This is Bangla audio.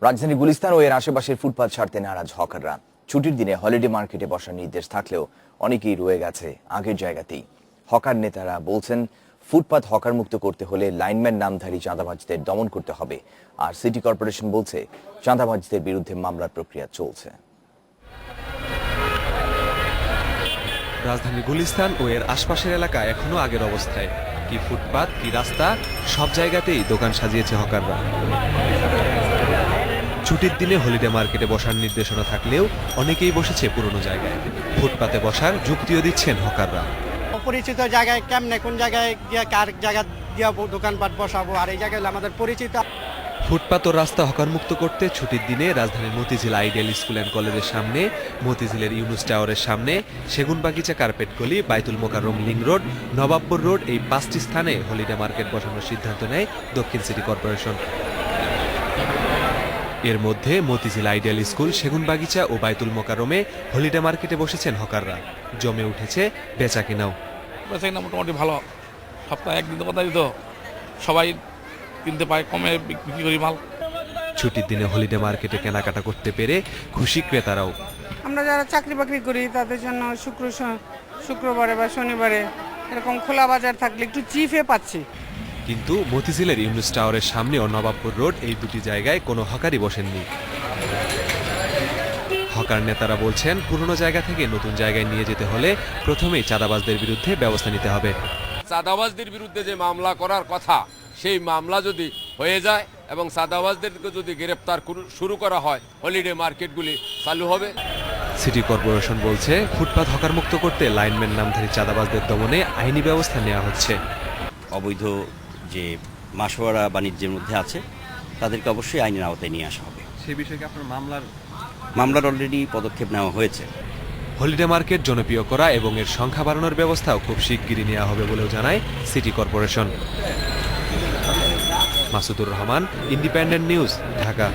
রাজধানী গুলিস্তান ও এর আশেপাশের ফুটপাত ছাড়তে নারাজ হকাররা। ছুটির দিনে হলিডে মার্কেটে বসার নির্দেশ থাকলেও অনেকেই রয়ে গেছে আগের জায়গাতেই। হকার নেতারা বলছেন, ফুটপাত হকার মুক্ত করতে হলে লাইনম্যান নামধারী চাঁদাবাজদের দমন করতে হবে। আর সিটি কর্পোরেশন বলছে, চাঁদাবাজদের বিরুদ্ধে মামলার প্রক্রিয়া চলছে। রাজধানী গুলিস্তান ও এর আশপাশের এলাকা এখনো আগের অবস্থায়। কি ফুটপাত কি রাস্তা, সব জায়গাতেই দোকান সাজিয়েছে হকাররা। ছুটির দিনে হলিডে মার্কেটে বসার নির্দেশনা থাকলেও অনেকেই বসেছে পুরনো জায়গায়। ফুটপাতে বসার যুক্তিও দিচ্ছেন হকাররা। অপরিচিত জায়গায় কেমনে কোন জায়গায় গিয়ে কার জায়গা দিয়ে দোকানপাট বসাবো, আর এই জায়গায় আমাদের পরিচিত। ফুটপাত ও রাস্তা হকার মুক্ত করতে ছুটির দিনে রাজধানীর মতিঝিল আইডিয়াল স্কুল অ্যান্ড কলেজের সামনে, মতিঝিলের ইউনুস টাওয়ারের সামনে, সেগুনবাগিচা কার্পেট গলি, Baitul Mukarram link road, Nawabpur road এই 5টি স্থানে হলিডে মার্কেট বসানোর সিদ্ধান্ত নেয় দক্ষিণ সিটি কর্পোরেশন। এর মধ্যে মতিঝিল আইডিয়াল স্কুল, সেগুনবাগিচা ও বাইতুল মোকাররমে হলিডে মার্কেটে বসেছেন হকাররা। জমে উঠেছে বেচা কেনাও। বেচা কিনা মোটামুটি ভালো, সপ্তাহে একদিন কথা দিত, সবাই কিনতে পায়, কমে বিক্রি করি মাল। ছুটির দিনে হলিডে মার্কেটে কেনাকাটা করতে পেরে খুশি ক্রেতারাও। আমরা যারা চাকরি বাকরি করি তাদের জন্য শুক্রবারে বা শনিবারে এরকম খোলা বাজার থাকলে একটু চিপে পাচ্ছি। কিন্তু মতিঝিলের ইউনুস টাওয়ারের সামনে ও নবাবপুর রোড এই দুটি জায়গায় কোনো হকারই বসেননি। হকার নেতারা বলছেন, পুরনো জায়গা থেকে নতুন জায়গায় নিয়ে যেতে হলে প্রথমেই চাঁদাবাজদের বিরুদ্ধে ব্যবস্থা নিতে হবে। চাঁদাবাজদের বিরুদ্ধে যে মামলা করার কথা, সেই মামলা যদি হয়ে যায় এবং চাঁদাবাজদেরকে যদি গ্রেপ্তার শুরু করা হয়, হলিডে মার্কেটগুলি চালু হবে। সিটি কর্পোরেশন বলছে, ফুটপাত হকার মুক্ত করতে লাইনম্যান নামধারী চাঁদাবাজদের দমনে আইনি ব্যবস্থা নেওয়া হচ্ছে। অবৈধ যে মাসোয়ারা বাণিজ্যের মধ্যে আছে তাদেরকে অবশ্যই আইনের আওতায় নিয়ে আসা হবে। সেই বিষয়ে আপনার মামলার অলরেডি পদক্ষেপ নেওয়া হয়েছে। হলিডে মার্কেট জনপ্রিয় করা এবং এর সংখ্যা বাড়ানোর ব্যবস্থাও খুব শিগগিরই নেওয়া হবে বলেও জানায় city corporation. Masudur Rahman, independent news, Dhaka.